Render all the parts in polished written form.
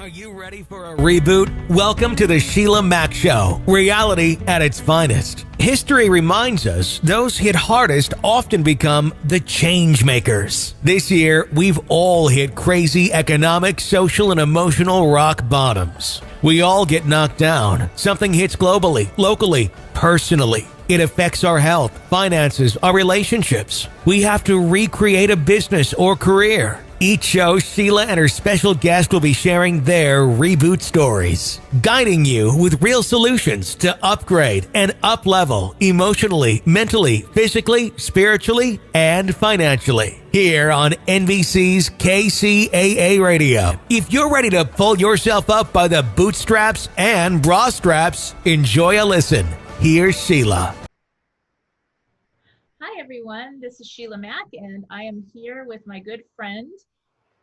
Are you ready for a reboot? Welcome to the Sheila Mac Show, reality at its finest. History reminds us those hit hardest often become the change makers. This year, we've all hit crazy economic, social, and emotional rock bottoms. We all get knocked down. Something hits globally, locally, personally. It affects our health, finances, our relationships. We have to recreate a business or career. Each show, Sheila and her special guest will be sharing their reboot stories, guiding you with real solutions to upgrade and up-level emotionally, mentally, physically, spiritually, and financially. Here on NBC's KCAA Radio. If you're ready to pull yourself up by the bootstraps and bra straps, enjoy a listen. Here's Sheila. Hi, everyone. This is Sheila Mack, and I am here with my good friend.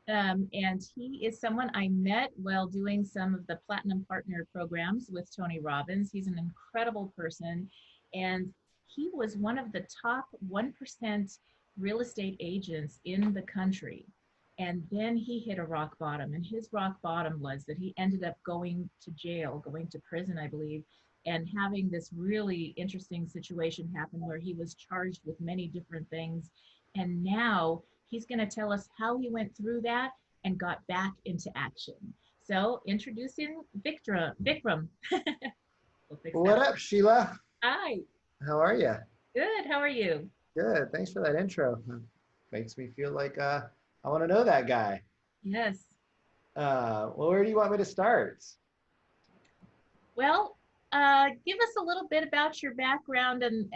And he is someone I met while doing some of the Platinum Partner programs with Tony Robbins. He's an incredible person, and he was one of the top 1% real estate agents in the country. And then he hit a rock bottom, and his rock bottom was that he ended up going to jail, going to prison, I believe, and having this really interesting situation happen where he was charged with many different things. And now he's going to tell us how he went through that and got back into action. So introducing Vikram. What up, Sheila? Hi. How are you? Good. How are you? Good. Thanks for that intro. Makes me feel like I want to know that guy. Yes. Well, where do you want me to start? Well, give us a little bit about your background and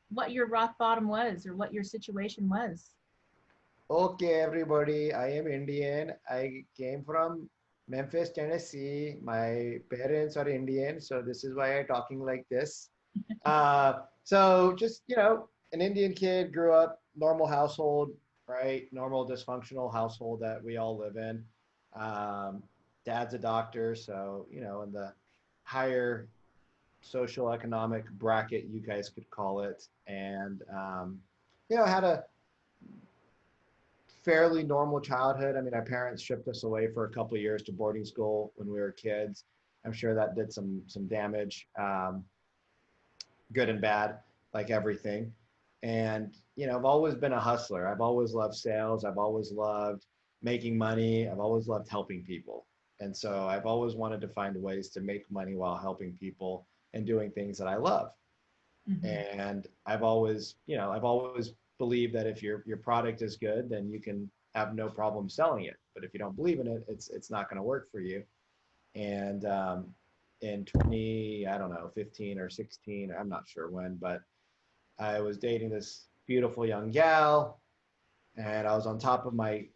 what your rock bottom was or what your situation was. Okay, everybody. I am Indian. I came from Memphis, Tennessee. My parents are Indian, so this is why I'm talking like this. So just, an Indian kid, grew up, normal household, right? Normal dysfunctional household that we all live in. Dad's a doctor, so, in the higher social economic bracket, you guys could call it. And, had a fairly normal childhood. I mean, our parents shipped us away for a couple of years to boarding school when we were kids. I'm sure that did some damage, good and bad, like everything. And, I've always been a hustler. I've always loved sales. I've always loved making money. I've always loved helping people. And so I've always wanted to find ways to make money while helping people and doing things that I love. Mm-hmm. And I've always believed that if your product is good, then you can have no problem selling it. But if you don't believe in it, it's not going to work for you. And in 15 or 16, I'm not sure when, but I was dating this beautiful young gal, and I was on top of my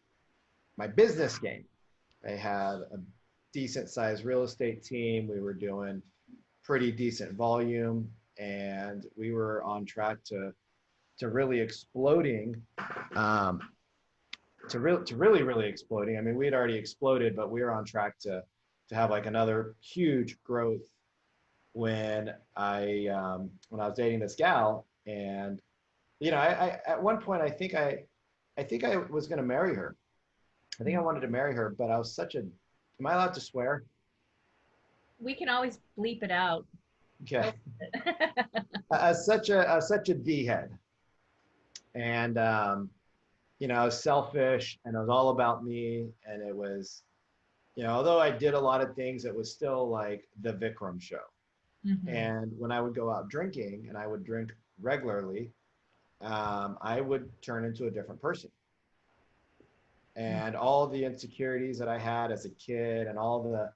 business game. I had a decent sized real estate team. We were doing pretty decent volume, and we were on track to really exploding, to really exploding. I mean, we had already exploded, but we were on track to have like another huge growth when I was dating this gal. And, I at one point, I think I was going to marry her. I think I wanted to marry her, but I was am I allowed to swear? We can always bleep it out. Okay. I was such a D head. And, I was selfish, and it was all about me. And it was, although I did a lot of things, it was still like the Vikram show. Mm-hmm. And when I would go out drinking, and I would drink regularly, I would turn into a different person. And all the insecurities that I had as a kid, and all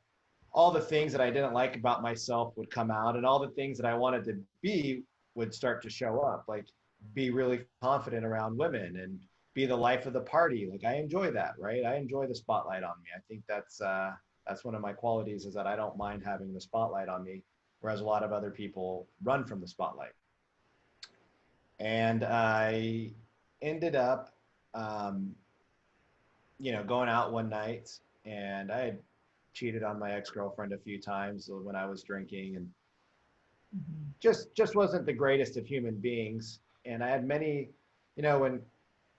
the things that I didn't like about myself would come out, and all the things that I wanted to be would start to show up, like be really confident around women and be the life of the party. Like, I enjoy that, right? I enjoy the spotlight on me. I think that's one of my qualities, is that I don't mind having the spotlight on me, whereas a lot of other people run from the spotlight. And I ended up, going out one night, and I had cheated on my ex-girlfriend a few times when I was drinking, and just wasn't the greatest of human beings. And I had many, when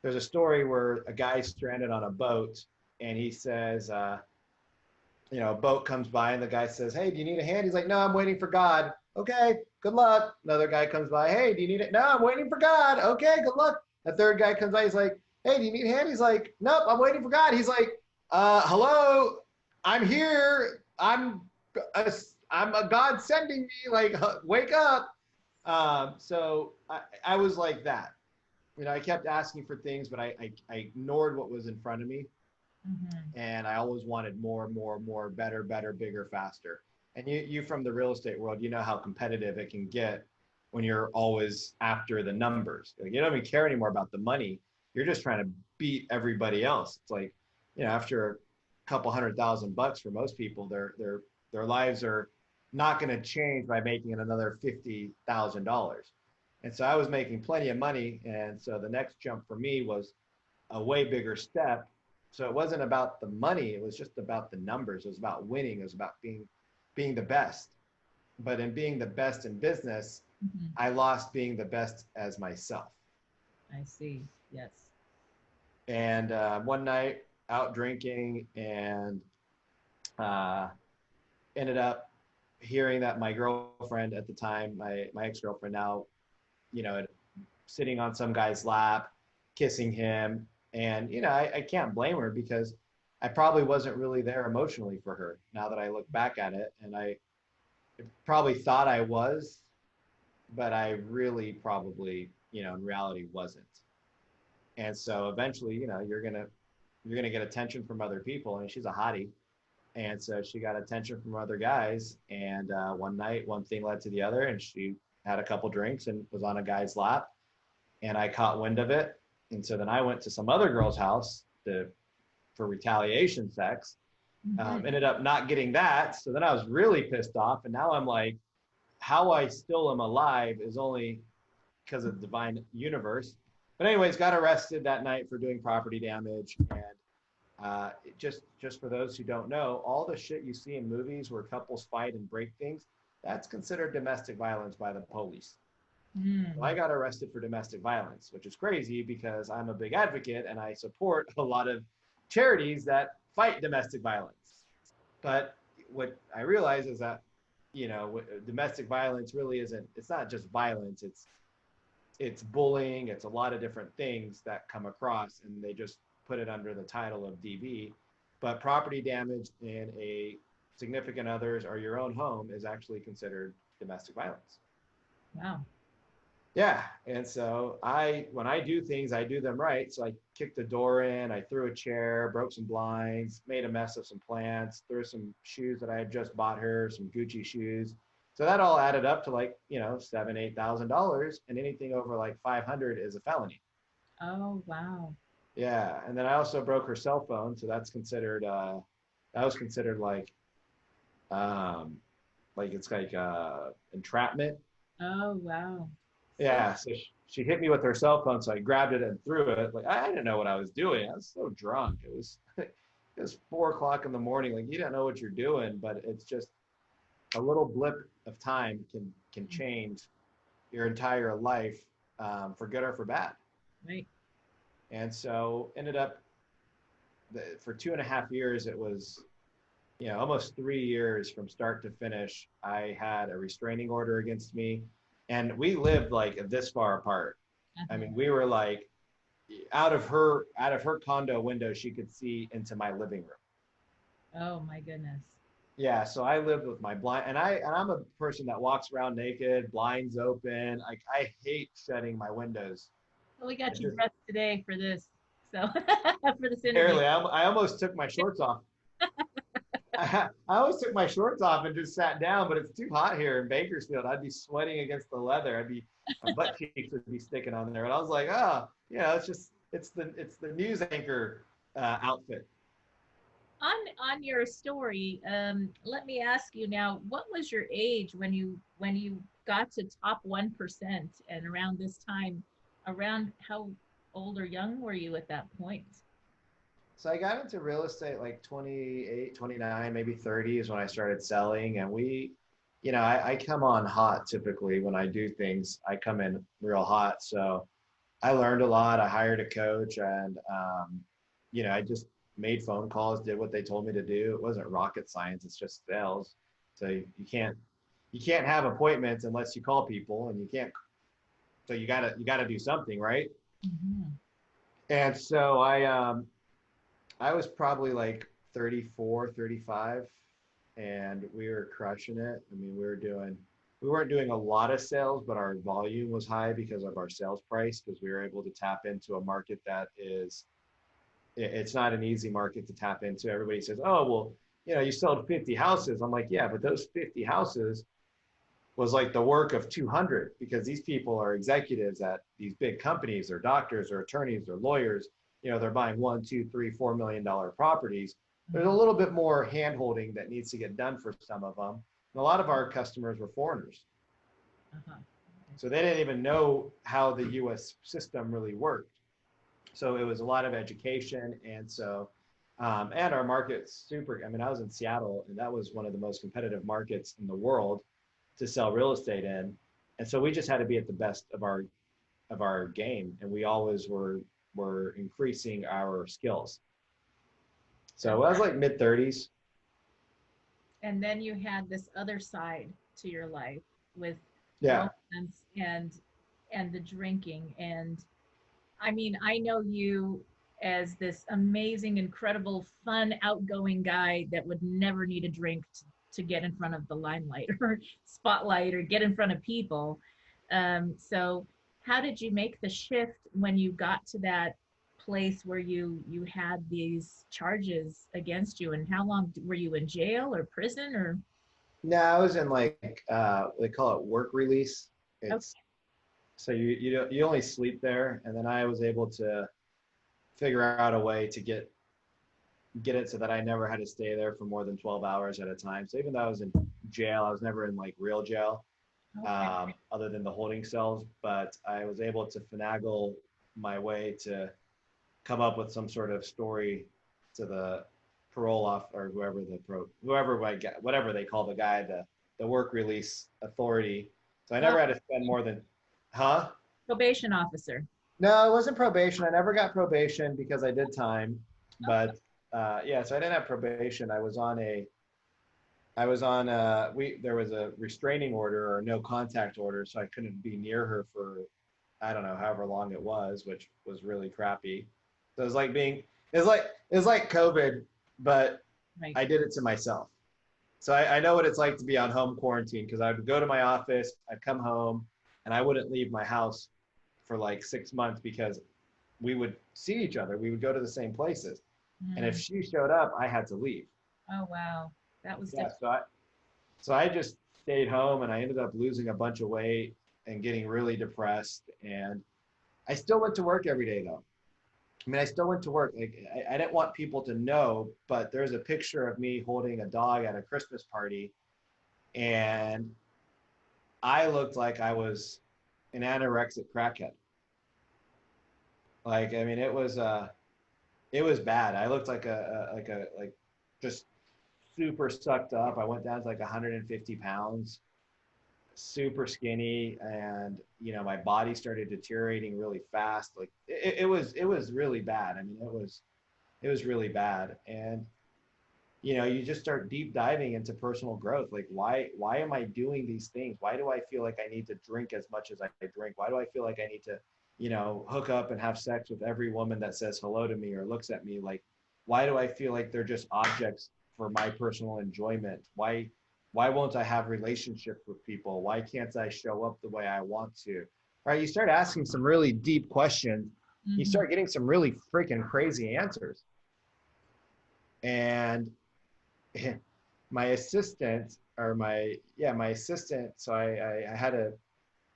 there's a story where a guy's stranded on a boat, and he says, a boat comes by and the guy says, "Hey, do you need a hand?" He's like, "No, I'm waiting for God." "Okay, good luck." Another guy comes by, "Hey, do you need it?" "No, I'm waiting for God." "Okay, good luck." A third guy comes by, he's like, "Hey, do you need a hand?" He's like, "Nope, I'm waiting for God." He's like, hello, I'm here. A, I'm a God sending me. Like, wake up. So I was like that. I kept asking for things, but I ignored what was in front of me. Mm-hmm. And I always wanted more, more, more, better, better, bigger, faster. And you from the real estate world, you know how competitive it can get when you're always after the numbers. Like, you don't even care anymore about the money. You're just trying to beat everybody else. It's like, after a couple $100,000 for most people, their lives are not going to change by making it another $50,000. And so I was making plenty of money. And so the next jump for me was a way bigger step. So it wasn't about the money, it was just about the numbers. It was about winning, it was about being the best. But in being the best in business, Mm-hmm. I lost being the best as myself. I see. Yes. And one night out drinking and uh, ended up hearing that my girlfriend at the time, my ex-girlfriend now, you know, sitting on some guy's lap, kissing him. And, I can't blame her because I probably wasn't really there emotionally for her now that I look back at it. And I probably thought I was, but I really probably, in reality wasn't. And so eventually, you're gonna get attention from other people. And she's a hottie. And so she got attention from other guys. And one night, one thing led to the other, and she had a couple drinks and was on a guy's lap. And I caught wind of it. And so then I went to some other girl's house for retaliation sex. Mm-hmm. Ended up not getting that. So then I was really pissed off. And now I'm like, how I still am alive is only because of the divine universe. But anyways, got arrested that night for doing property damage. And just for those who don't know, all the shit you see in movies where couples fight and break things, that's considered domestic violence by the police. So I Mm. got arrested for domestic violence, which is crazy because I'm a big advocate and I support a lot of charities that fight domestic violence. But what I realize is that, domestic violence really isn't, it's not just violence, it's bullying, it's a lot of different things that come across and they just put it under the title of DV. But property damage in a significant others or your own home is actually considered domestic violence. Wow. Yeah. And so when I do things, I do them right. So I kicked the door in, I threw a chair, broke some blinds, made a mess of some plants, threw some shoes that I had just bought her, some Gucci shoes. So that all added up to like, $7,000, $8,000, and anything over like 500 is a felony. Oh, wow. Yeah. And then I also broke her cell phone. So that was considered like it's like entrapment. Oh, wow. So, Yeah, so she hit me with her cell phone, so I grabbed it and threw it. Like I didn't know what I was doing. I was so drunk. It was 4 o'clock in the morning. Like you don't know what you're doing, but it's just a little blip of time can change your entire life for good or for bad. right. And so ended up for 2.5 years. It was almost 3 years from start to finish. I had a restraining order against me, and we lived like this far apart. I Uh-huh. mean, we were like out of her condo window, she could see into my living room. Oh, my goodness. Yeah, so I lived with my blind, and I'm a person that walks around naked, blinds open. Like I hate shutting my windows. Well, we got It you just dressed today for this. So, for this interview. barely. I almost took my shorts off. I always took my shorts off and just sat down, but it's too hot here in Bakersfield. I'd be sweating against the leather. My butt cheeks would be sticking on there. And I was like, oh, it's the news anchor outfit. On your story, let me ask you now, what was your age when you got to top 1% and around this time, around how old or young were you at that point? So I got into real estate like 28, 29, maybe 30 is when I started selling. And I come on hot typically when I do things. I come in real hot. So I learned a lot. I hired a coach and, I just made phone calls, did what they told me to do. It wasn't rocket science. It's just sales. So you can't have appointments unless you call people, and you can't. So you gotta do something, right? Mm-hmm. And so I was probably like 34, 35, and we were crushing it. I mean, we weren't doing a lot of sales, but our volume was high because of our sales price, because we were able to tap into a market that it's not an easy market to tap into. Everybody says, oh, well, you sold 50 houses. I'm like, yeah, but those 50 houses was like the work of 200, because these people are executives at these big companies, or doctors or attorneys or lawyers. They're buying one, two, three, $4 million properties. There's a little bit more hand holding that needs to get done for some of them. And a lot of our customers were foreigners. Uh-huh. So they didn't even know how the US system really worked. So it was a lot of education. And so, and our market's super, I mean, I was in Seattle, and that was one of the most competitive markets in the world to sell real estate in. And so we just had to be at the best of our game. And we always were increasing our skills. So I was like mid-30s. And then you had this other side to your life with Yeah. romance and the drinking. And I mean, I know you as this amazing, incredible, fun, outgoing guy that would never need a drink to get in front of the limelight or spotlight or get in front of people. So how did you make the shift when you got to that place where you had these charges against you, and how long were you in jail or prison or? No, I was in like they call it work release. Okay. It's so you only sleep there, and then I was able to figure out a way to get it so that I never had to stay there for more than 12 hours at a time. So even though I was in jail, I was never in like real jail, Okay. other than the holding cells. But I was able to finagle my way to come up with some sort of story to the parole off, or whatever they call the guy, the work release authority. So I never had to spend more than, huh? Probation officer. No, it wasn't probation. I never got probation because I did time. Okay. But yeah, so I didn't have probation. There was a restraining order or no contact order, so I couldn't be near her for, I don't know, however long it was, which was really crappy. So it was like it was like COVID, but Right. I did it to myself. So I know what it's like to be on home quarantine, because I would go to my office, I'd come home, and I wouldn't leave my house for like 6 months, because we would see each other. We would go to the same places. And if she showed up, I had to leave. Oh, wow. That was Yeah, difficult. so I just stayed home, and I ended up losing a bunch of weight and getting really depressed. And I still went to work every day though. I mean, I still went to work. Like I didn't want people to know, but there's a picture of me holding a dog at a Christmas party, and I looked like I was an anorexic crackhead. Like, I mean, it was bad. I looked like like just super sucked up. I went down to like 150 pounds, super skinny, and my body started deteriorating really fast. Like it was really bad. I mean, it was really bad. And you just start deep diving into personal growth. Like, why am I doing these things? Why do I feel like I need to drink as much as I drink? Why do I feel like I need to hook up and have sex with every woman that says hello to me or looks at me? Like, why do I feel like they're just objects for my personal enjoyment? Why won't I have relationships with people? Why can't I show up the way I want to? Right? You start asking some really deep questions. You Mhm. start getting some really freaking crazy answers. And my assistant, my assistant. So I had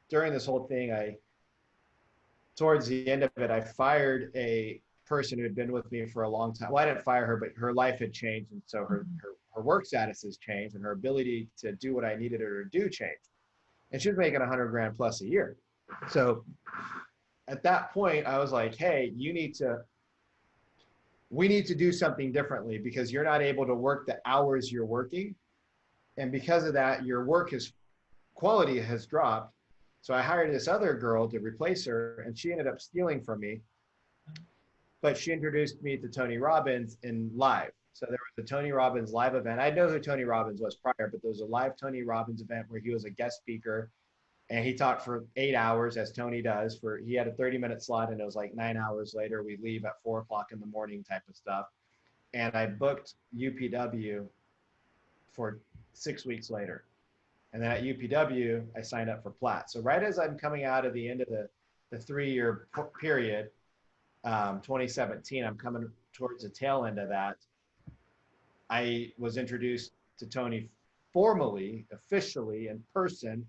during this whole thing, towards the end of it, I fired a person who had been with me for a long time. Well, I didn't fire her, but her life had changed. And so her work status has changed, and her ability to do what I needed her to do changed. And she was making 100 grand plus a year. So at that point, I was like, hey, we need to do something differently, because you're not able to work the hours you're working. And because of that, your quality has dropped. So I hired this other girl to replace her, and she ended up stealing from me. but she introduced me to Tony Robbins in live. So there was a Tony Robbins live event. I know who Tony Robbins was prior, but there was a live Tony Robbins event where he was a guest speaker, and he talked for 8 hours, as Tony does. He had a 30-minute slot, and it was like 9 hours later. We leave at 4 o'clock in the morning type of stuff. And I booked UPW for 6 weeks later. And then at UPW, I signed up for Platt. So right as I'm coming out of the end of the 3-year period, 2017, I'm coming towards the tail end of that. I was introduced to Tony formally, officially, in person.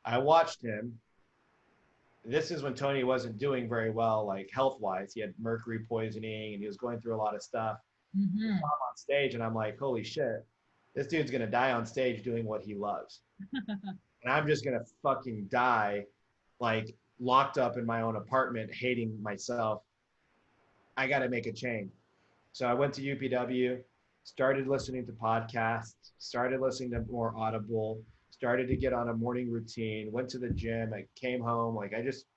I watched him. This is when Tony wasn't doing very well, like health-wise. He had mercury poisoning, and he was going through a lot of stuff. Mm-hmm. I'm on stage, and I'm like, holy shit, this dude's gonna die on stage doing what he loves. And I'm just gonna fucking die, like locked up in my own apartment, hating myself. I gotta make a change. So I went to UPW, started listening to podcasts, started listening to more Audible, started to get on a morning routine, went to the gym, I came home. Like I just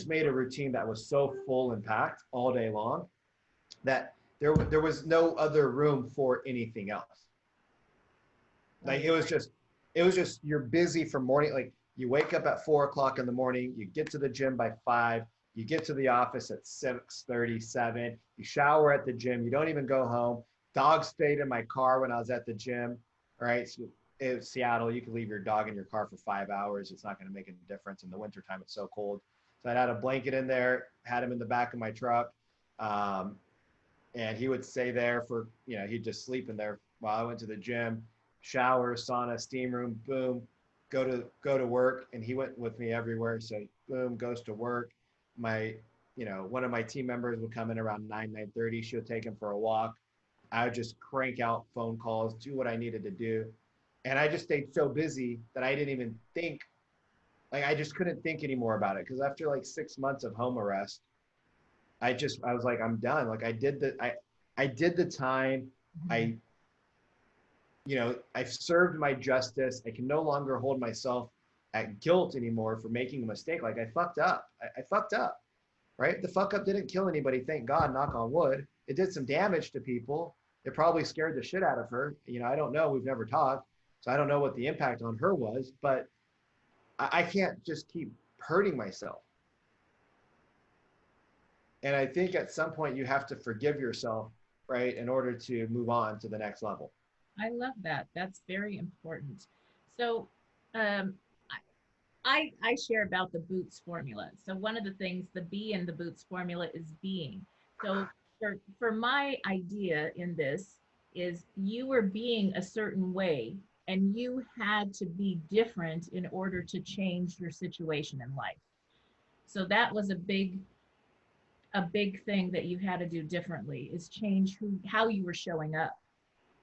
made a routine that was so full and packed all day long that there was no other room for anything else. Like it was just you're busy from morning. Like you wake up at 4 o'clock in the morning, you get to the gym by 5, you get to the office at 6:37, you shower at the gym, you don't even go home. Dog stayed in my car when I was at the gym. All right. So in Seattle, you can leave your dog in your car for 5 hours. It's not going to make a difference. In the wintertime, it's so cold. So I had a blanket in there, had him in the back of my truck. And he would stay there for, he'd just sleep in there while I went to the gym, shower, sauna, steam room, boom, go to work. And he went with me everywhere. So boom, goes to work. One of my team members would come in around 9:30. She would take him for a walk. I would just crank out phone calls, do what I needed to do. And I just stayed so busy that I didn't even think, like, I just couldn't think anymore about it. Cause after like 6 months of home arrest, I was like, I'm done. Like I did the time. I've served my justice. I can no longer hold myself at guilt anymore for making a mistake. Like I fucked up. I fucked up, right? The fuck up didn't kill anybody. Thank God, knock on wood. It did some damage to people. It probably scared the shit out of her. I don't know. We've never talked. So I don't know what the impact on her was, but I can't just keep hurting myself. And I think at some point you have to forgive yourself, right, in order to move on to the next level. I love that. That's very important. So I share about the Boots formula. So one of the things, the B in the Boots formula is being. So for my idea in this is you were being a certain way and you had to be different in order to change your situation in life. So that was a big thing that you had to do differently, is change how you were showing up.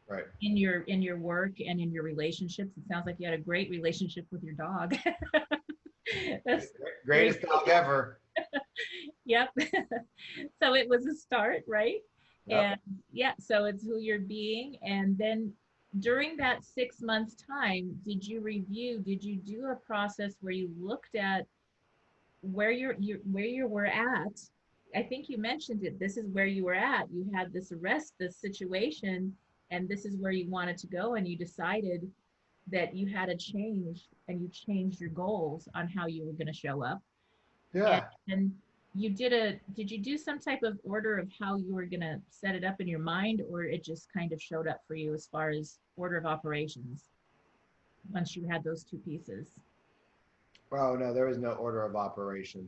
Right. In your work and in your relationships. It sounds like you had a great relationship with your dog. That's greatest dog ever. Yep. So it was a start, right? Yep. And yeah, so it's who you're being. And then during that 6 months time, did you do a process where you looked at where you were at? I think you mentioned it. This is where you were at. You had this arrest, this situation, and this is where you wanted to go. And you decided that you had to change, and you changed your goals on how you were going to show up. Yeah. And you did you do some type of order of how you were going to set it up in your mind, or it just kind of showed up for you as far as order of operations once you had those two pieces? Oh, no, there was no order of operation.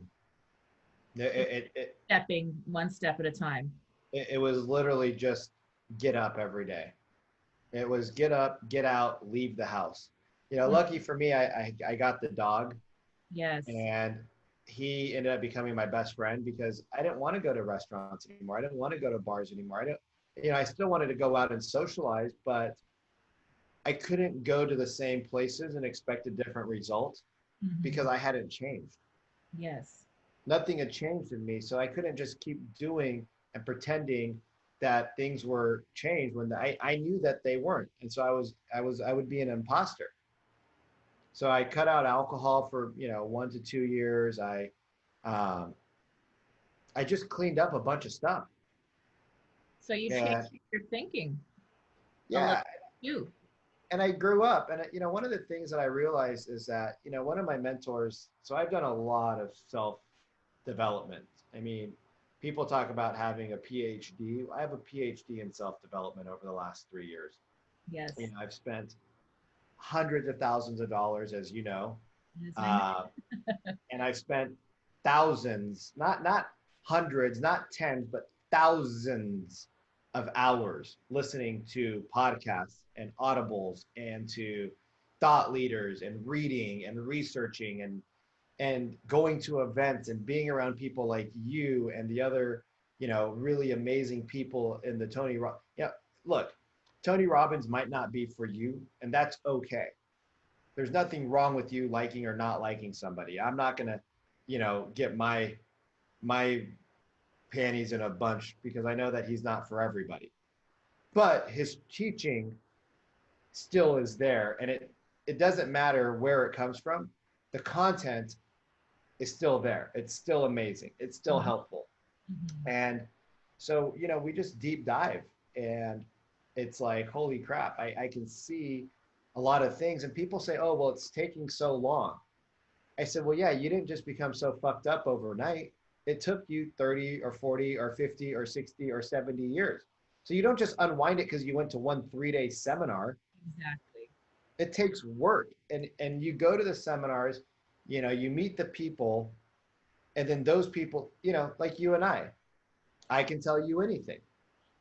Stepping one step at a time. It was literally just get up every day. It was get up, get out, leave the house. Lucky for me, I got the dog. Yes. And he ended up becoming my best friend because I didn't want to go to restaurants anymore. I didn't want to go to bars anymore. I still wanted to go out and socialize, but I couldn't go to the same places and expect a different result because I hadn't changed. Yes. Nothing had changed in me. So I couldn't just keep doing and pretending that things were changed when I knew that they weren't. And so I would be an imposter. So I cut out alcohol for 1 to 2 years. I just cleaned up a bunch of stuff. So you And changed your thinking a little yeah, too. and I grew up, and one of the things that I realized is that, one of my mentors, so I've done a lot of self development. I mean, people talk about having a PhD. I have a PhD in self development over the last 3 years. Yes. I've spent hundreds of thousands of dollars, as you know, Yes, I know. uh, and I've spent thousands, not hundreds, not tens, but thousands of hours listening to podcasts and audibles and to thought leaders and reading and researching and going to events and being around people like you and the other, really amazing people in the look, Tony Robbins might not be for you, and that's okay. There's nothing wrong with you liking or not liking somebody. I'm not gonna, get my panties in a bunch because I know that he's not for everybody. But his teaching still is there, and it doesn't matter where it comes from. The content is still there. It's still amazing. It's still helpful. Mhm. And so, we just deep dive, and it's like, holy crap, I can see a lot of things. And people say, oh, well, it's taking so long. I said, well, yeah, you didn't just become so fucked up overnight. It took you 30 or 40 or 50 or 60 or 70 years. So you don't just unwind it because you went to one 3-day seminar. Exactly. It takes work. And you go to the seminars, you meet the people, and then those people, like you and I can tell you anything.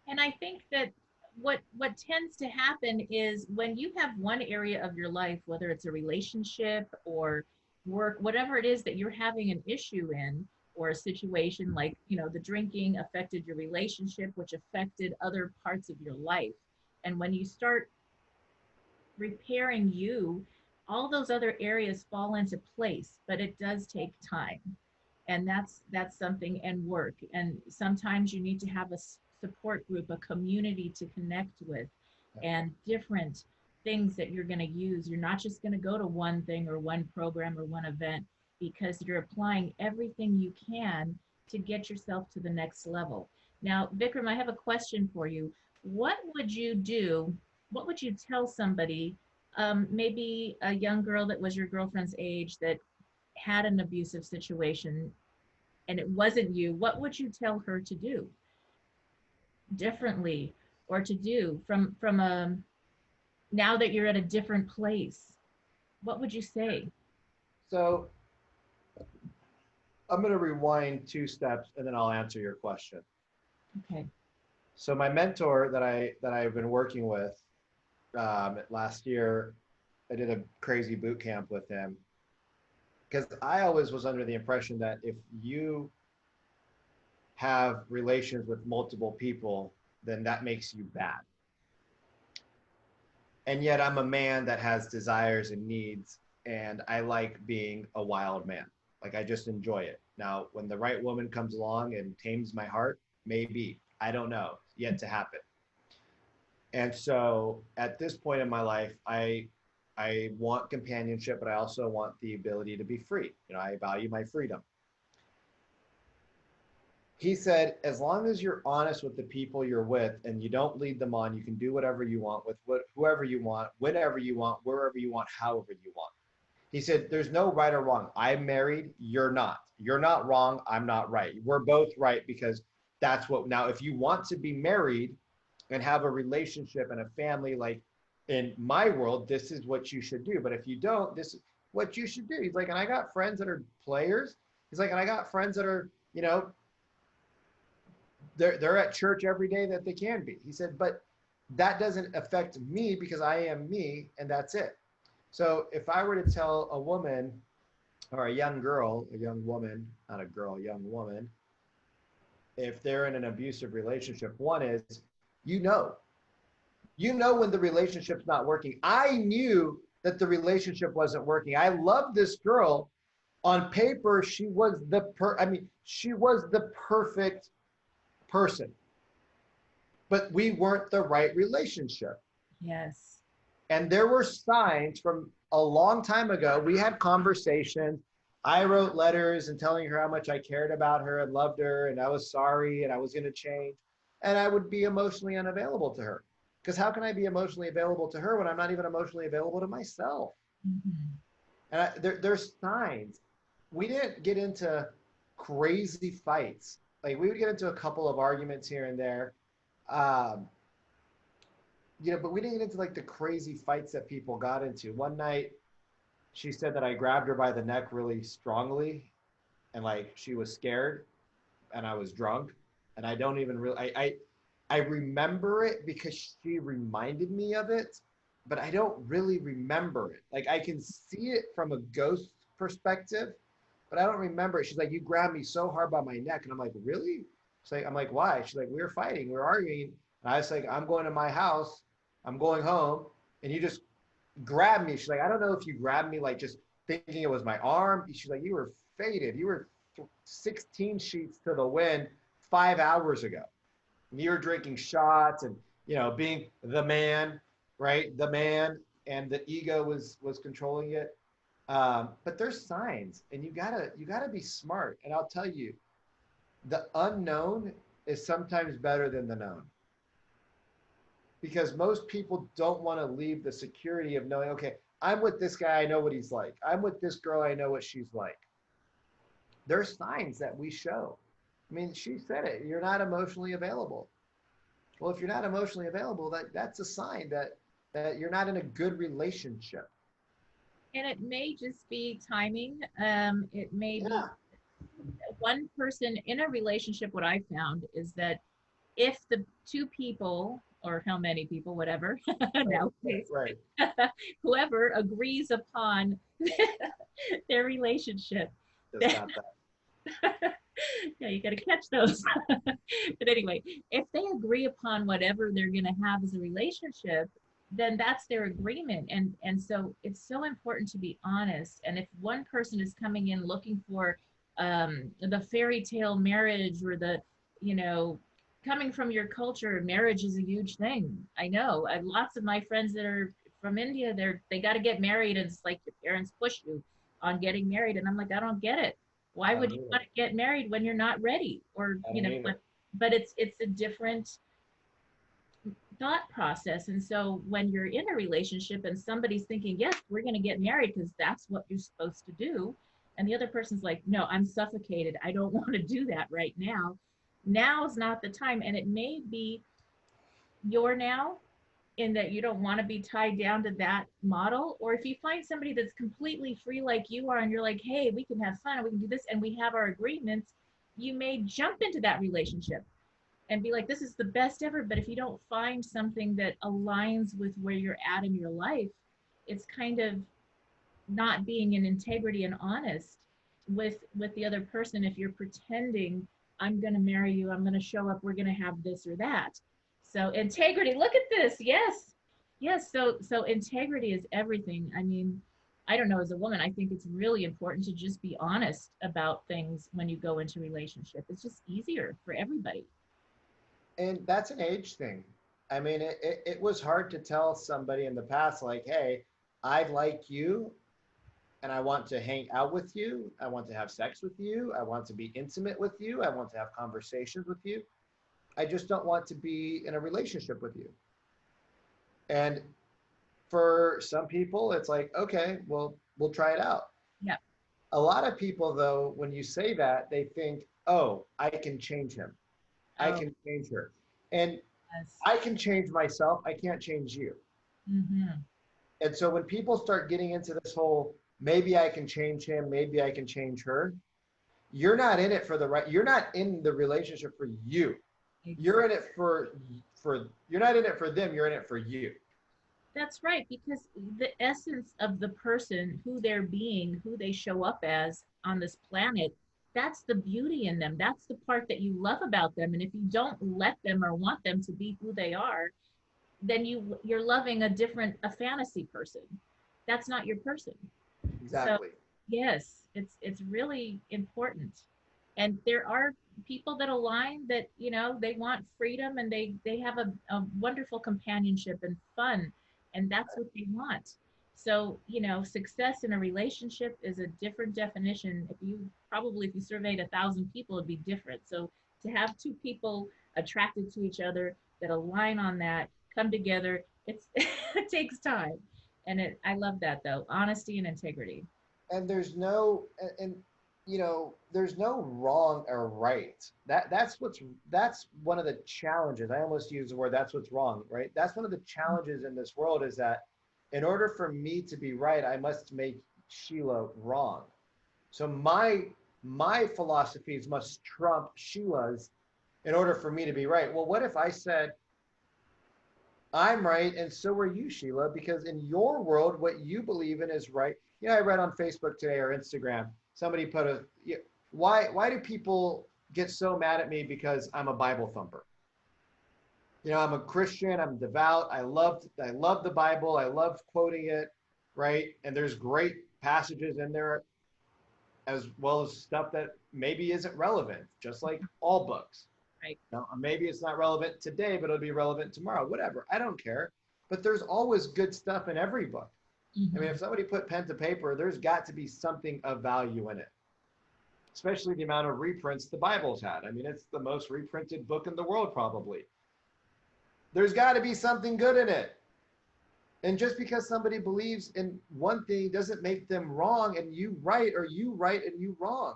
And I think that what tends to happen is when you have one area of your life, whether it's a relationship or work, whatever it is that you're having an issue in, or a situation like, the drinking affected your relationship, which affected other parts of your life. And when you start repairing you, all those other areas fall into place, but it does take time. And that's something, and work. And sometimes you need to have a support group, a community to connect with, and different things that you're going to use. You're not just going to go to one thing or one program or one event, because you're applying everything you can to get yourself to the next level. Now, Vikram, I have a question for you. What would you do? What would you tell somebody, maybe a young girl that was your girlfriend's age, that had an abusive situation and it wasn't you? What would you tell her to do differently, or to do from a, now that you're at a different place? What would you say? So I'm going to rewind 2 steps and then I'll answer your question. Okay. So my mentor that I've been working with, last year, I did a crazy boot camp with him, because I always was under the impression that if you have relations with multiple people, then that makes you bad. And yet I'm a man that has desires and needs, and I like being a wild man. Like, I just enjoy it. Now, when the right woman comes along and tames my heart, maybe, I don't know, yet to happen. And so at this point in my life, I want companionship, but I also want the ability to be free. I value my freedom. He said, as long as you're honest with the people you're with and you don't lead them on, you can do whatever you want with whoever you want, whenever you want, wherever you want, however you want. He said, there's no right or wrong. I'm married, you're not. You're not wrong, I'm not right. We're both right, because that's what, now, if you want to be married and have a relationship and a family, like in my world, this is what you should do. But if you don't, this is what you should do. He's like, and I got friends that are players. He's like, and I got friends that are, they're at church every day that they can be. He said, but that doesn't affect me because I am me, and that's it. So if I were to tell a woman or a young girl, a young woman, not a girl, a young woman, if they're in an abusive relationship, one is, when the relationship's not working. I knew that the relationship wasn't working. I loved this girl. On paper, she was she was the perfect person, but we weren't the right relationship. Yes. And there were signs from a long time ago. We had conversations. I wrote letters and telling her how much I cared about her and loved her, and I was sorry and I was going to change. and I would be emotionally unavailable to her. Because how can I be emotionally available to her when I'm not even emotionally available to myself? Mhm. And there's signs. We didn't get into crazy fights. Like we would get into a couple of arguments here and there. Um, but we didn't get into like the crazy fights that people got into. One night, she said that I grabbed her by the neck really strongly, and like she was scared, and I was drunk, and I don't even really. I remember it because she reminded me of it, but I don't really remember it. Like I can see it from a ghost perspective, but I don't remember it. She's like, "You grabbed me so hard by my neck," and I'm like, "Really?" I'm like, "Why?" She's like, "We were fighting, we were arguing," and I was like, "I'm going to my house, I'm going home, and you just grabbed me." She's like, "I don't know if you grabbed me like just thinking it was my arm." She's like, "You were faded. You were 16 sheets to the wind 5 hours ago. You were drinking shots and being the man, right? The man, and the ego was controlling it." But there's signs, and you gotta be smart. And I'll tell you, the unknown is sometimes better than the known, because most people don't want to leave the security of knowing, okay, I'm with this guy, I know what he's like. I'm with this girl, I know what she's like. There's signs that we show. I mean, she said it, you're not emotionally available. Well, if you're not emotionally available, that's a sign that you're not in a good relationship. And it may just be timing. It may be Yeah. one person in a relationship. What I found is that if the two people, or how many people, whatever, nowadays, Right. whoever agrees upon their relationship, Just got that. yeah, you got to catch those. But anyway, if they agree upon whatever they're going to have as a relationship, then that's their agreement. And so it's so important to be honest. And if one person is coming in looking for the fairy tale marriage, or the, you know, coming from your culture, marriage is a huge thing. I know. I have lots of my friends that are from India. They got to get married, and it's like your parents push you on getting married. And I'm like, I don't get it. Why I would don't you either. want to get married when you're not ready? Or, I don't either. but it's a different thought process. And so when you're in a relationship and somebody's thinking, yes, we're going to get married because that's what you're supposed to do, and the other person's like, no, I'm suffocated, I don't want to do that right now. Now is not the time. And it may be your now, in that you don't want to be tied down to that model. Or if you find somebody that's completely free like you are, and you're like, hey, we can have fun and we can do this and we have our agreements, you may jump into that relationship and be like, this is the best ever. But if you don't find something that aligns with where you're at in your life, it's kind of not being in integrity and honest with the other person. If you're pretending, I'm going to marry you, I'm going to show up, we're going to have this or that. So integrity, look at this. Yes. Yes. So integrity is everything. I mean, I don't know, as a woman, I think it's really important to just be honest about things when you go into a relationship. It's just easier for everybody. And that's an age thing. I mean, it was hard to tell somebody in the past, like, hey, I like you and I want to hang out with you. I want to have sex with you. I want to be intimate with you. I want to have conversations with you. I just don't want to be in a relationship with you. And for some people, it's like, okay, well, we'll try it out. Yeah. A lot of people, though, when you say that, they think, oh, I can change him. I Oh, can change her. And yes. I can change myself. I can't change you. Mm-hmm. And so when people start getting into this whole, maybe I can change him, maybe I can change her, you're not in it for the right, you're not in the relationship for you. You're Exactly. in it you're not in it for them, you're in it for you. That's right, because the essence of the person, who they're being, who they show up as on this planet, that's the beauty in them. That's the part that you love about them. And if you don't let them or want them to be who they are, then you're loving a fantasy person. That's not your person. So Exactly. yes, it's really important. And there are people that align, that they want freedom, and they have a wonderful companionship and fun, and that's what they want. So success in a relationship is a different definition. If you surveyed 1,000 people, it'd be different. So to have two people attracted to each other that align on that, come together, it's it takes time. And I love that though, honesty and integrity. And and there's no wrong or right. That's one of the challenges. I almost use the word that's what's wrong, right? That's one of the challenges in this world, is that in order for me to be right, I must make Sheila wrong. So my philosophies must trump Sheila's in order for me to be right. Well, what if I said, I'm right, and so are you, Sheila, because in your world, what you believe in is right. I read on Facebook today or Instagram, somebody put why do people get so mad at me because I'm a Bible thumper? I'm a Christian, I'm devout, I love the Bible, I love quoting it, right? And there's great passages in there, as well as stuff that maybe isn't relevant, just like all books. Right. Maybe it's not relevant today, but it'll be relevant tomorrow, whatever. I don't care. But there's always good stuff in every book. I mean, if somebody put pen to paper, there's got to be something of value in it, especially the amount of reprints the Bible's had. I mean, it's the most reprinted book in the world, probably. There's got to be something good in it. And just because somebody believes in one thing doesn't make them wrong and you right, or you right and you wrong.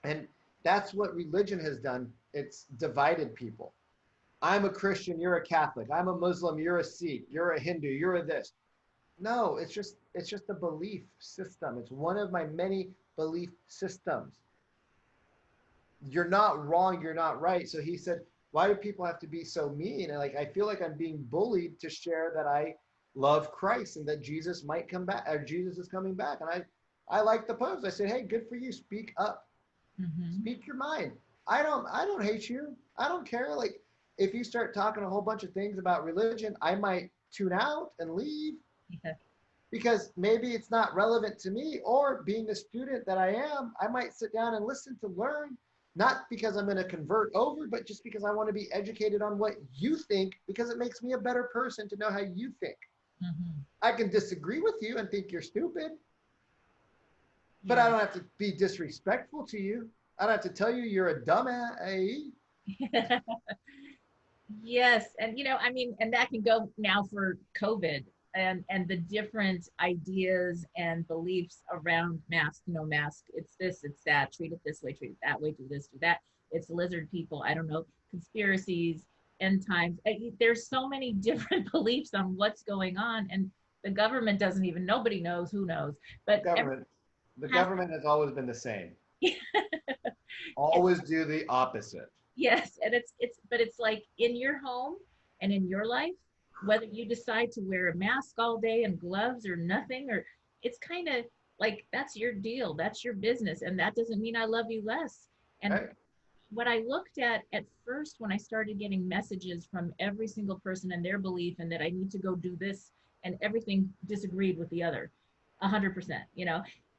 And that's what religion has done. It's divided people. I'm a Christian, you're a Catholic. I'm a Muslim, you're a Sikh. You're a Hindu, you're a this. No, it's just a belief system. It's one of my many belief systems. You're not wrong, you're not right. So he said, why do people have to be so mean? And I feel like I'm being bullied to share that I love Christ and that Jesus might come back, or Jesus is coming back. And I like the post. I said, hey, good for you. Speak up. Speak your mind. I don't hate you. I don't care. Like, if you start talking a whole bunch of things about religion, I might tune out and leave. Yeah. Because maybe it's not relevant to me, or being the student that I am, I might sit down and listen to learn, not because I'm going to convert over, but just because I want to be educated on what you think, because it makes me a better person to know how you think. I can disagree with you and think you're stupid, but I don't have to be disrespectful to you. I don't have to tell you you're a dumbass. Yes. And, I mean, and that can go now for COVID and the different ideas and beliefs around mask, no mask. It's this, it's that, treat it this way, treat it that way, do this, do that. It's lizard people. I don't know, conspiracies, end times. There's so many different beliefs on what's going on. And the government doesn't even, nobody knows, who knows. But the government has always been the same. Always do the opposite. Yes, and it's like in your home and in your life, whether you decide to wear a mask all day and gloves or nothing, or it's kind of like, that's your deal, that's your business, and that doesn't mean I love you less. And right. What I looked at first when I started getting messages from every single person and their belief, and that I need to go do this, and everything disagreed with the other 100%,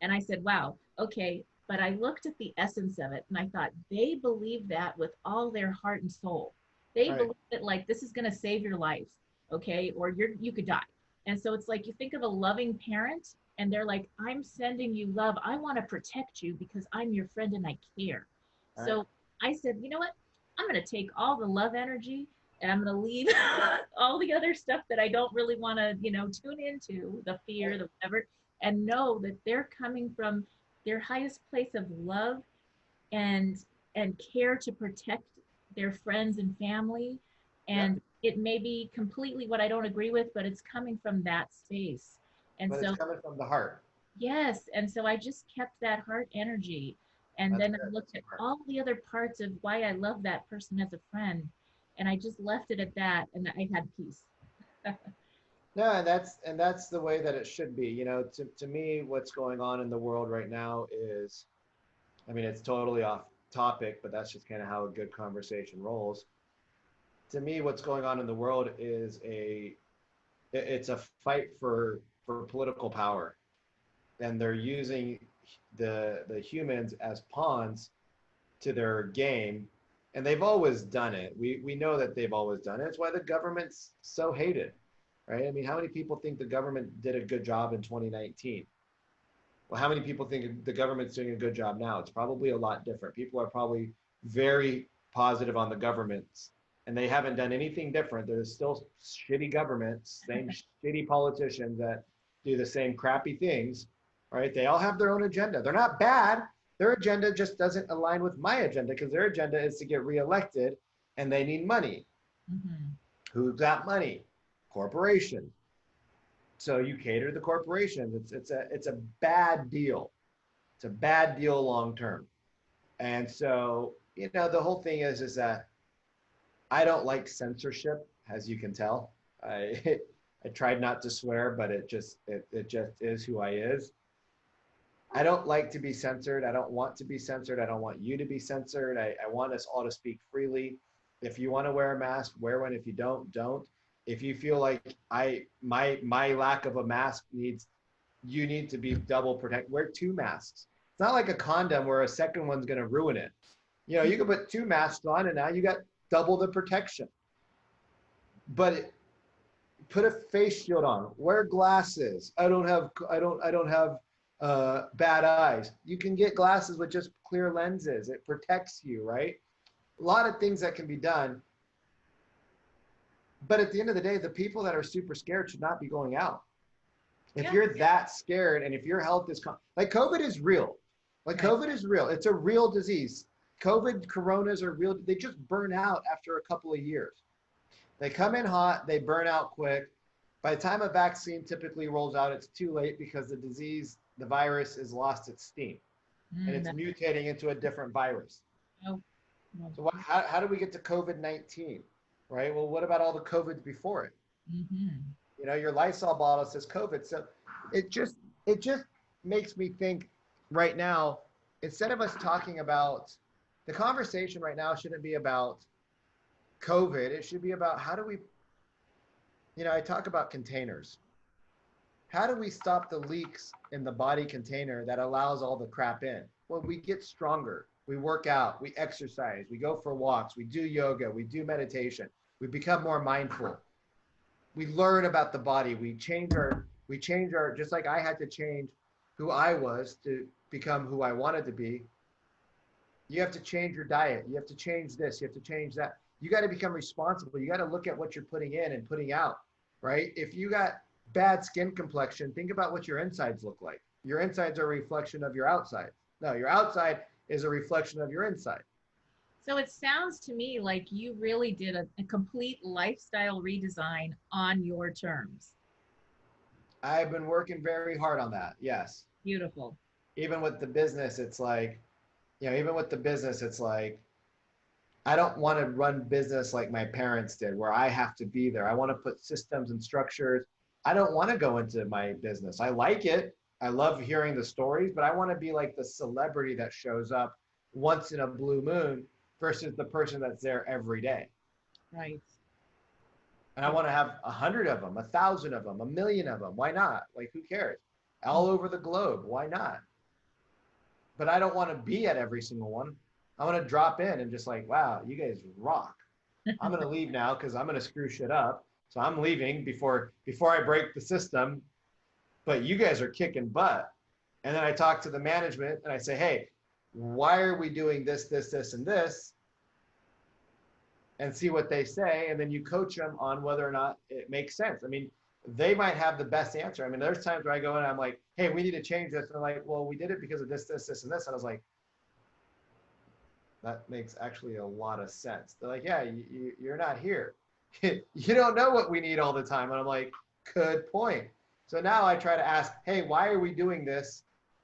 and I said, wow, okay. But I looked at the essence of it and I thought, they believe that with all their heart and soul. They believe that, like, this is going to save your life, okay? Or you could die. And so it's like, you think of a loving parent and they're like, I'm sending you love. I want to protect you because I'm your friend and I care. Right. So I said, you know what? I'm going to take all the love energy and I'm going to leave all the other stuff that I don't really want to, tune into, the fear, the whatever, and know that they're coming from their highest place of love and care to protect their friends and family. And it may be completely what I don't agree with, but it's coming from that space. And but so it's coming from the heart. Yes. And so I just kept that heart energy. And then I looked at all the other parts of why I love that person as a friend. And I just left it at that, and I had peace. No, and that's the way that it should be. To me, what's going on in the world right now is, I mean, it's totally off topic, but that's just kind of how a good conversation rolls. To me, what's going on in the world is it's a fight for political power, and they're using the humans as pawns to their game, and they've always done it. We know that they've always done it. It's why the government's so hated. Right? I mean, how many people think the government did a good job in 2019? Well, how many people think the government's doing a good job now? It's probably a lot different. People are probably very positive on the governments, and they haven't done anything different. There's still shitty governments, same shitty politicians that do the same crappy things, right? They all have their own agenda. They're not bad. Their agenda just doesn't align with my agenda because their agenda is to get reelected and they need money. Mm-hmm. Who's got money? Corporations. So you cater to the corporations. It's a bad deal. It's a bad deal long term. And so, you know, the whole thing is that I don't like censorship, as you can tell. I I tried not to swear, but it just is who I is. I don't like to be censored. I don't want to be censored. I don't want you to be censored. I want us all to speak freely. If you want to wear a mask, wear one. If you don't, don't. If you feel like my lack of a mask you need to be double protected, wear 2 masks. It's not like a condom where a second one's going to ruin it. You know, you can put 2 masks on and now you got double the protection. But put a face shield on, wear glasses. I don't have bad eyes. You can get glasses with just clear lenses. It protects you, right? A lot of things that can be done. But at the end of the day, the people that are super scared should not be going out. If you're that scared and if your health is, like COVID is real. Like COVID is real. It's a real disease. COVID, coronas are real. They just burn out after a couple of years. They come in hot, they burn out quick. By the time a vaccine typically rolls out, it's too late because the disease, the virus has lost its steam and it's mutating into a different virus. Oh. So how do we get to COVID-19, right? Well, what about all the COVIDs before it? Mm-hmm. You know, your Lysol bottle says COVID. So it just makes me think right now, instead of us talking about, the conversation right now shouldn't be about COVID. It should be about how do we, you know, I talk about containers. How do we stop the leaks in the body container that allows all the crap in? Well, we get stronger. We work out, we exercise, we go for walks, we do yoga, we do meditation, we become more mindful. We learn about the body. We change our, just like I had to change who I was to become who I wanted to be. You have to change your diet. You have to change this. You have to change that. You got to become responsible. You got to look at what you're putting in and putting out, right? If you got bad skin complexion, think about what your insides look like. Your insides are a reflection of your outside. No, your outside is a reflection of your inside. So it sounds to me like you really did a complete lifestyle redesign on your terms. I've been working very hard on that. Yes. Beautiful. Even with the business, it's like, you know, I don't want to run business like my parents did, where I have to be there. I want to put systems and structures. I don't want to go into my business. I like it. I love hearing the stories, but I want to be like the celebrity that shows up once in a blue moon versus the person that's there every day. Right. And I want to have 100 of them, 1,000 of them, 1,000,000 of them. Why not? Like, who cares? All over the globe. Why not? But I don't want to be at every single one. I want to drop in and just like, wow, you guys rock. I'm going to leave now because I'm going to screw shit up. So I'm leaving before I break the system. But you guys are kicking butt. And then I talk to the management and I say, hey, why are we doing this, this, this, and this? And see what they say. And then you coach them on whether or not it makes sense. I mean, they might have the best answer. I mean, there's times where I go in and I'm like, hey, we need to change this. And they're like, well, we did it because of this, this, this, and this. And I was like, that makes actually a lot of sense. They're like, yeah, you're not here. You don't know what we need all the time. And I'm like, good point. So now I try to ask, hey, why are we doing this?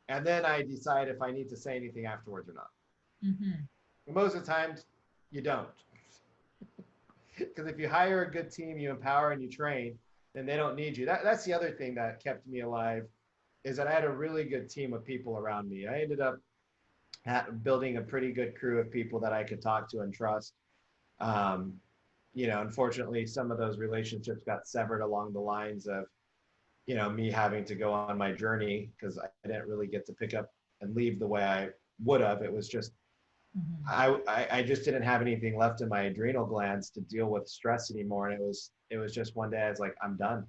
And then I decide if I need to say anything afterwards or not. Mm-hmm. Most of the times, you don't. Because if you hire a good team, you empower and you train, then they don't need you. That's the other thing that kept me alive, is that I had a really good team of people around me. I ended up building a pretty good crew of people that I could talk to and trust. You know, unfortunately, some of those relationships got severed along the lines of, you know, me having to go on my journey because I didn't really get to pick up and leave the way I would have. It was just, I just didn't have anything left in my adrenal glands to deal with stress anymore. And it was just one day I was like, I'm done.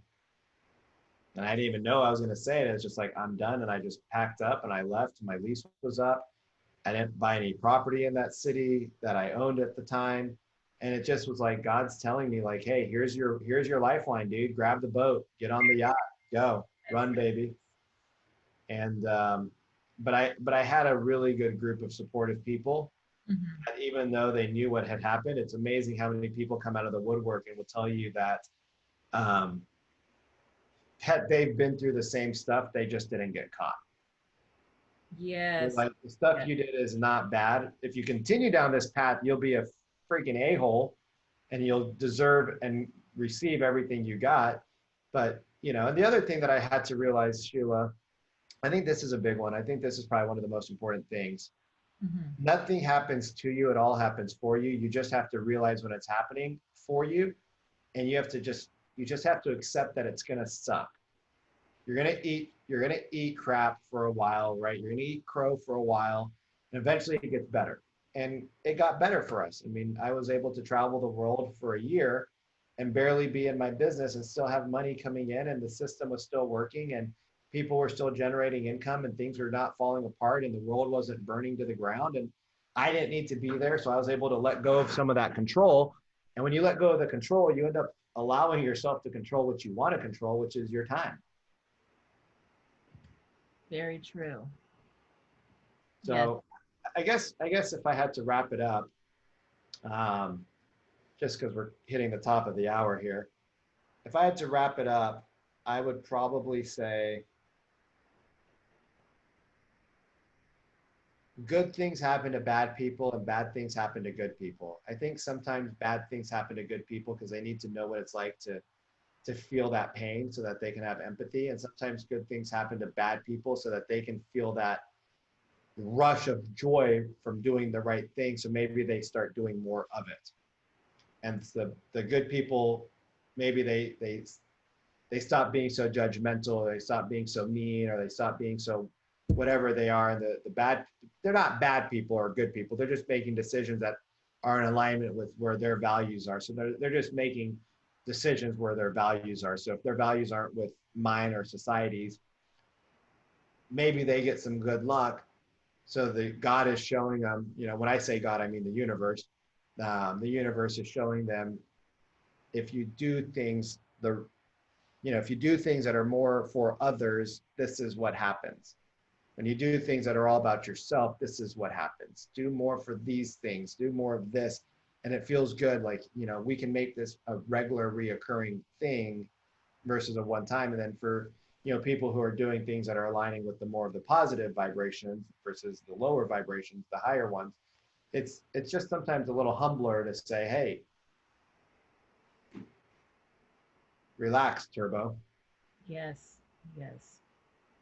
And I didn't even know I was going to say it. It was just like, I'm done. And I just packed up and I left. My lease was up. I didn't buy any property in that city that I owned at the time. And it just was like God's telling me, like, hey, here's your lifeline, dude. Grab the boat, get on the yacht, go, run, baby. And but I had a really good group of supportive people. Mhm. And even though they knew what had happened, it's amazing how many people come out of the woodwork and will tell you that um, they've been through the same stuff, they just didn't get caught. They're Yes. like, the stuff Yes. you did is not bad. If you continue down this path, you'll be a freaking a-hole and you'll deserve and receive everything you got. But, you know, and the other thing that I had to realize, Sheila, I think this is a big one. I think this is probably one of the most important things. Mhm. Nothing happens to you, it all happens for you. You just have to realize when it's happening for you. And you just have to accept that it's going to suck. You're gonna eat crap for a while, right? You're gonna eat crow for a while, and eventually it gets better. And it got better for us. I mean, I was able to travel the world for a year and barely be in my business and still have money coming in, and the system was still working, and people were still generating income, and things were not falling apart, and the world wasn't burning to the ground. And I didn't need to be there, so I was able to let go of some of that control. And when you let go of the control, you end up allowing yourself to control what you want to control, which is your time. Very true. Yes. So I guess if I had to wrap it up, um, just because we're hitting the top of the hour here, if I had to wrap it up, I would probably say good things happen to bad people and bad things happen to good people. I think sometimes bad things happen to good people because they need to know what it's like to feel that pain so that they can have empathy. And sometimes good things happen to bad people so that they can feel that rush of joy from doing the right thing. So maybe they start doing more of it. And the good people, maybe they stop being so judgmental, or they stop being so mean, or they stop being so whatever they are. And the bad, they're not bad people or good people. They're just making decisions that are in alignment with where their values are. So they're just making decisions where their values are. So if their values aren't with mine or society's, maybe they get some good luck. So the God is showing them, you know, when I say God, I mean the universe. The universe is showing them if you do things if you do things that are more for others, this is what happens. When you do things that are all about yourself, this is what happens. Do more for these things, do more of this. And it feels good. Like, you know, we can make this a regular reoccurring thing versus a one time. And then for, you know, people who are doing things that are aligning with the more of the positive vibrations versus the lower vibrations, the higher ones, it's just sometimes a little humbler to say, hey, relax, Turbo. Yes. Yes.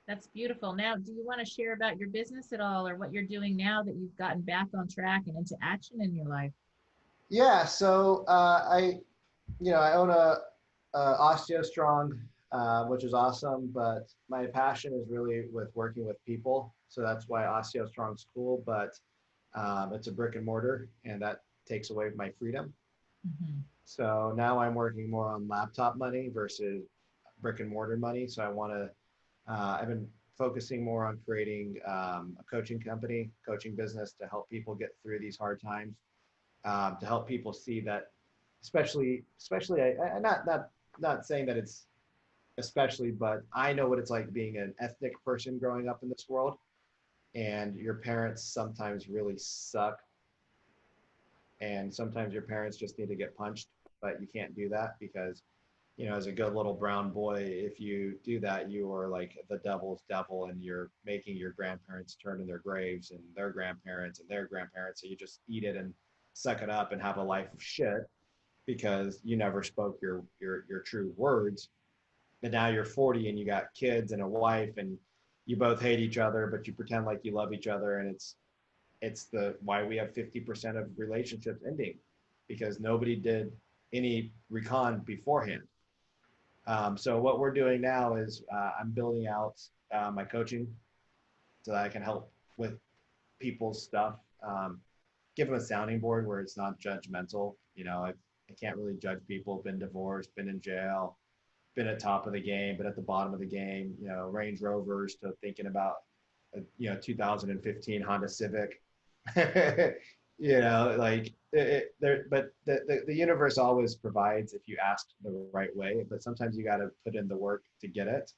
That's beautiful. Now, do you want to share about your business at all or what you're doing now that you've gotten back on track and into action in your life? Yeah, so I own a OsteoStrong, which is awesome, but my passion is really with working with people. So that's why OsteoStrong's cool, but it's a brick and mortar, and that takes away my freedom. Mhm. So now I'm working more on laptop money versus brick and mortar money. So I've been focusing more on creating a coaching company, coaching business to help people get through these hard times, to help people see that, especially, not saying that it's especially, but I know what it's like being an ethnic person growing up in this world, and your parents sometimes really suck, and sometimes your parents just need to get punched, but you can't do that because, you know, as a good little brown boy, if you do that, you are like the devil's devil, and you're making your grandparents turn in their graves and their grandparents and their grandparents. So you just eat it and suck it up and have a life of shit because you never spoke your true words. And now you're 40 and you got kids and a wife, and you both hate each other, but you pretend like you love each other. And it's the why we have 50% of relationships ending, because nobody did any recon beforehand. So what we're doing now is I'm building out my coaching so that I can help with people's stuff. Give them a sounding board where it's not judgmental. You know, I can't really judge people. Been divorced, been in jail, been at top of the game, but at the bottom of the game. You know, Range Rovers to thinking about a 2015 Honda Civic. You know, like there, but the universe always provides if you ask the right way, but sometimes you got to put in the work to get it.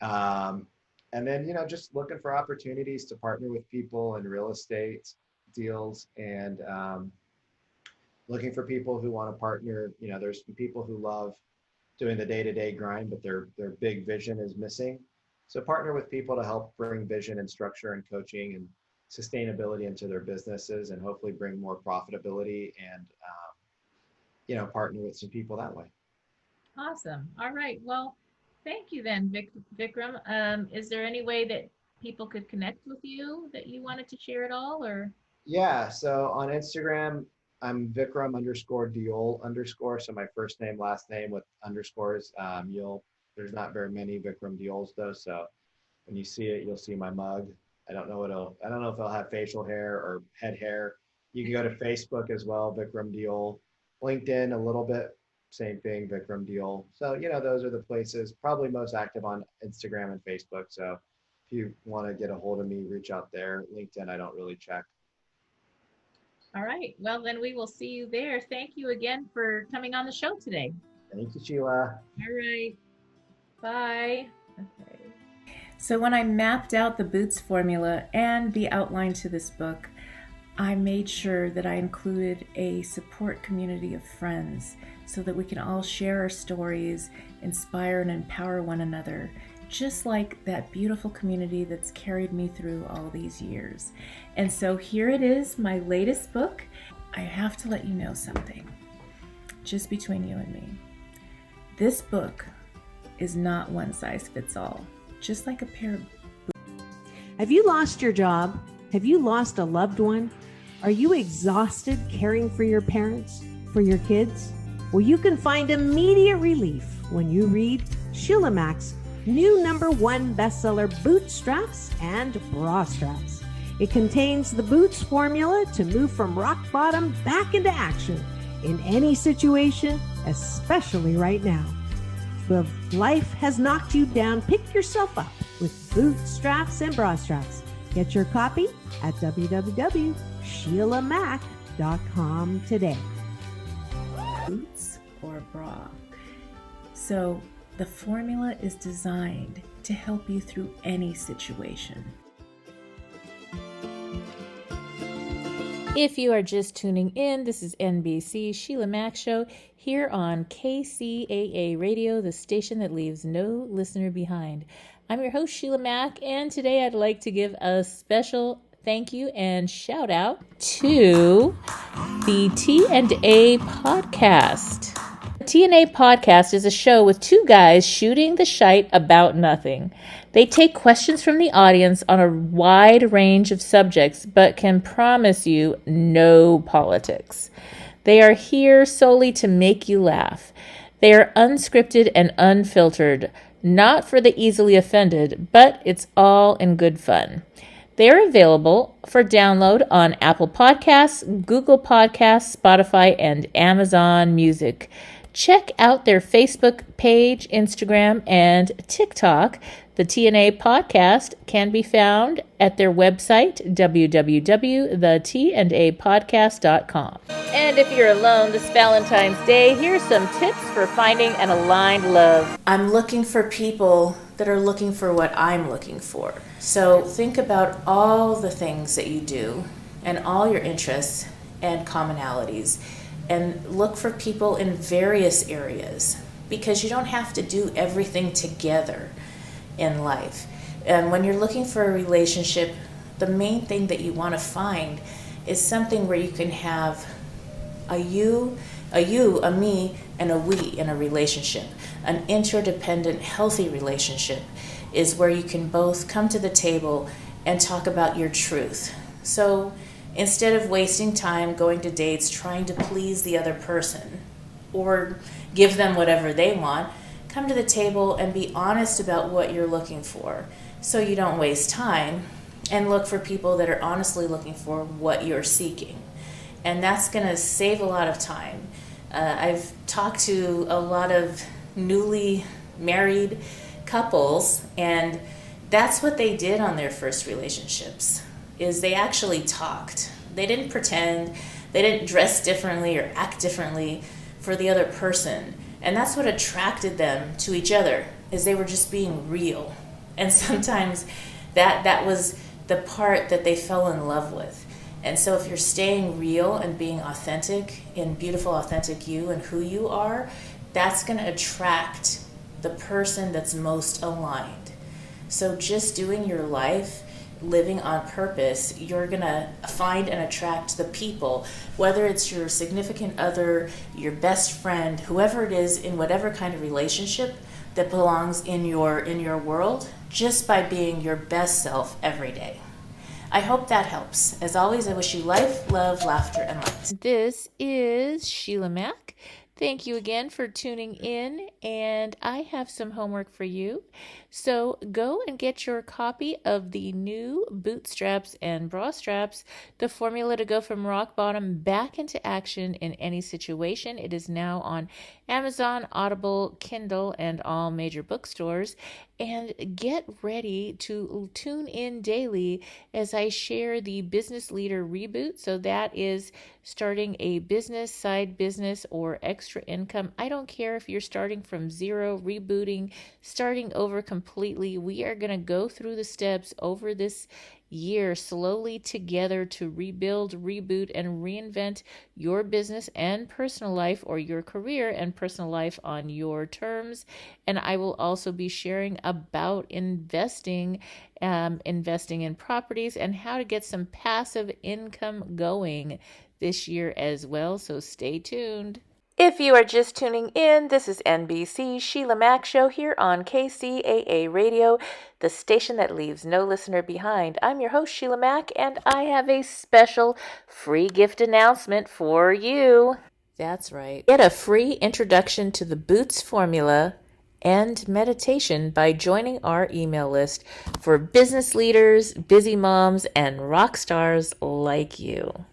Um, and then, just looking for opportunities to partner with people in real estate deals, and looking for people who want to partner. There's some people who love doing the day-to-day grind, but their big vision is missing. So partner with people to help bring vision and structure and coaching and sustainability into their businesses, and hopefully bring more profitability, and partner with some people that way. Awesome. All right. Well, thank you then, Vikram. Is there any way that people could connect with you that you wanted to share at all, or? Yeah. So on Instagram, I'm Vikram underscore Diol underscore. So my first name, last name with underscores. There's not very many Vikram Diols though. So when you see it, you'll see my mug. I don't know if it'll have facial hair or head hair. You can go to Facebook as well, Vikram Diol. LinkedIn a little bit, same thing, Vikram Diol. So, those are the places, probably most active on Instagram and Facebook. So if you want to get a hold of me, reach out there. LinkedIn, I don't really check. All right. Well, then we will see you there. Thank you again for coming on the show today. Thank you, Sheila. All right. Bye. Okay. So when I mapped out the Boots formula and the outline to this book, I made sure that I included a support community of friends so that we can all share our stories, inspire and empower one another, just like that beautiful community that's carried me through all these years. And so here it is, my latest book. I have to let you know something, just between you and me. This book is not one size fits all, just like a pair of boots. Have you lost your job? Have you lost a loved one? Are you exhausted caring for your parents, for your kids? Well, you can find immediate relief when you read Sheila Mack's new #1 bestseller, Bootstraps and Bra Straps. It contains the Boots formula to move from rock bottom back into action in any situation, especially right now. If life has knocked you down, pick yourself up with Bootstraps and Bra Straps. Get your copy at www.sheilamac.com today. Boots or bra. So the formula is designed to help you through any situation. If you are just tuning in, this is NBC Sheila Mack Show here on KCAA Radio, the station that leaves no listener behind. I'm your host, Sheila Mack, and today I'd like to give a special thank you and shout out to the T&A Podcast. The T&A Podcast is a show with two guys shooting the shite about nothing. They take questions from the audience on a wide range of subjects, but can promise you no politics. They are here solely to make you laugh. They are unscripted and unfiltered, not for the easily offended, but it's all in good fun. They are available for download on Apple Podcasts, Google Podcasts, Spotify, and Amazon Music. Check out their Facebook page, Instagram, and TikTok. The T&A Podcast can be found at their website, www.thandapodcast.com. And if you're alone this Valentine's Day, here's some tips for finding an aligned love. I'm looking for people that are looking for what I'm looking for. So think about all the things that you do and all your interests and commonalities, and look for people in various areas, because you don't have to do everything together in life. And when you're looking for a relationship, the main thing that you want to find is something where you can have a you, a me, and a we in a relationship. An interdependent, healthy relationship is where you can both come to the table and talk about your truth. So instead of wasting time going to dates trying to please the other person or give them whatever they want, come to the table and be honest about what you're looking for so you don't waste time, and look for people that are honestly looking for what you're seeking. And that's going to save a lot of time. I've talked to a lot of newly married couples, and that's what they did on their first relationships, is they actually talked. They didn't pretend, they didn't dress differently or act differently for the other person. And that's what attracted them to each other, is they were just being real. And sometimes that was the part that they fell in love with. And so if you're staying real and being authentic in beautiful, authentic you and who you are, that's going to attract the person that's most aligned. So just doing your life, living on purpose, you're going to find and attract the people, whether it's your significant other, your best friend, whoever it is, in whatever kind of relationship that belongs in your world, just by being your best self every day. I hope that helps. As always, I wish you life, love, laughter, and light. This is Sheila Mack. Thank you again for tuning in, and I have some homework for you. So go and get your copy of the new Bootstraps and Bra Straps, the formula to go from rock bottom back into action in any situation. It is now on Amazon, Audible, Kindle, and all major bookstores. And get ready to tune in daily as I share the Business Leader Reboot. So that is starting a business, side business, or extra income. I don't care if you're starting from zero, rebooting, starting over completely. We are going to go through the steps over this year slowly together to rebuild, reboot, and reinvent your business and personal life, or your career and personal life on your terms. And I will also be sharing about investing in properties and how to get some passive income going this year as well. So stay tuned. If you are just tuning in, this is NBC Sheila Mack Show here on KCAA Radio, the station that leaves no listener behind. I'm your host, Sheila Mack, and I have a special free gift announcement for you. That's right. Get a free introduction to the Boots formula and meditation by joining our email list for business leaders, busy moms, and rock stars like you.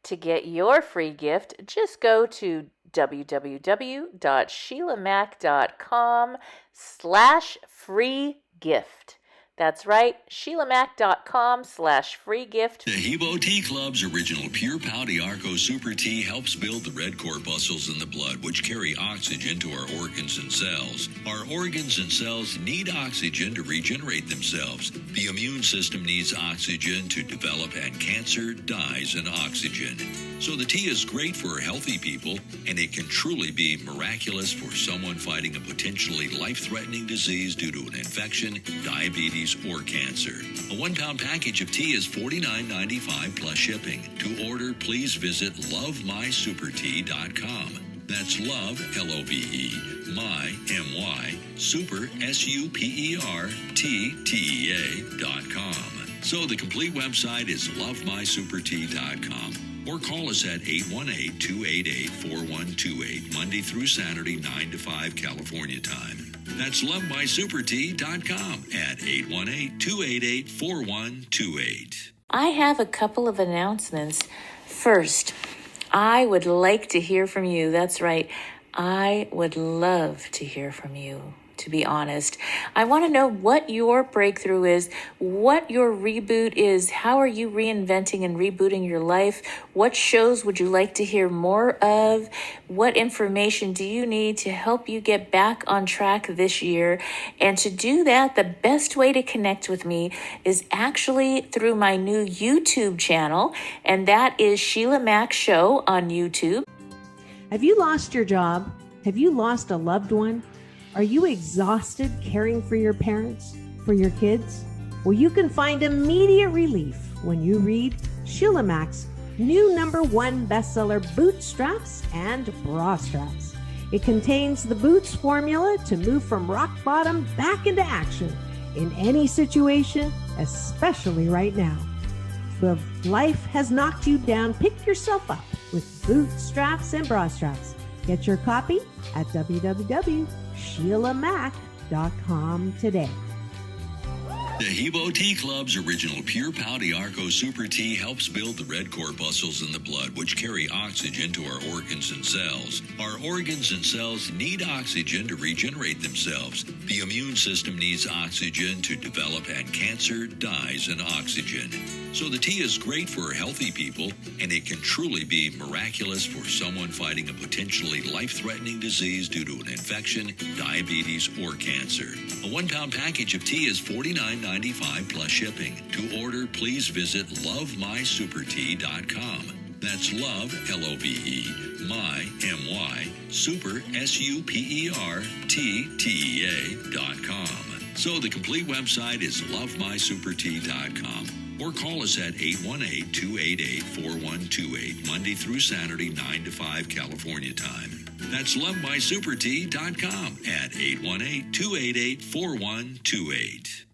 To get your free gift, just go to www.sheilamac.com/free gift. That's right, SheilaMac.com/free gift. The Hebo Tea Club's original Pure Pau Arco Super Tea helps build the red corpuscles in the blood, which carry oxygen to our organs and cells. Our organs and cells need oxygen to regenerate themselves. The immune system needs oxygen to develop, and cancer dies in oxygen. So the tea is great for healthy people, and it can truly be miraculous for someone fighting a potentially life-threatening disease due to an infection, diabetes, or cancer. A 1-pound package of tea is $49.95 plus shipping. To order, please visit lovemysupertea.com. That's love, L-O-V-E, my, M-Y, super, S-U-P-E-R-T-T-E-A.com. So the complete website is lovemysupertea.com. Or call us at 818-288-4128, Monday through Saturday, 9 to 5 California time. That's lovemysupertea.com at 818-288-4128. I have a couple of announcements. First, I would like to hear from you. That's right. I would love to hear from you, to be honest. I want to know what your breakthrough is, what your reboot is. How are you reinventing and rebooting your life? What shows would you like to hear more of? What information do you need to help you get back on track this year? And to do that, the best way to connect with me is actually through my new YouTube channel, and that is Sheila Mack Show on YouTube. Have you lost your job? Have you lost a loved one? Are you exhausted caring for your parents, for your kids? Well, you can find immediate relief when you read Sheila Mack's new #1 bestseller, Bootstraps and Bra Straps. It contains the Boots formula to move from rock bottom back into action in any situation, especially right now. So if life has knocked you down, pick yourself up with Bootstraps and Bra Straps. Get your copy at www.SheilaMac.com today. The Hebo Tea Club's original Pure Pau Arco Super Tea helps build the red corpuscles in the blood, which carry oxygen to our organs and cells. Our organs and cells need oxygen to regenerate themselves. The immune system needs oxygen to develop, and cancer dies in oxygen. So the tea is great for healthy people, and it can truly be miraculous for someone fighting a potentially life-threatening disease due to an infection, diabetes, or cancer. A 1-pound package of tea is $49.95 plus shipping. To order, please visit lovemysupertea.com. That's love, L-O-V-E, my, M-Y, super, SUPERTEA.com. So the complete website is lovemysupertea.com. Or call us at 818-288-4128, Monday through Saturday, 9 to 5 California time. That's lovemysupertea.com at 818-288-4128.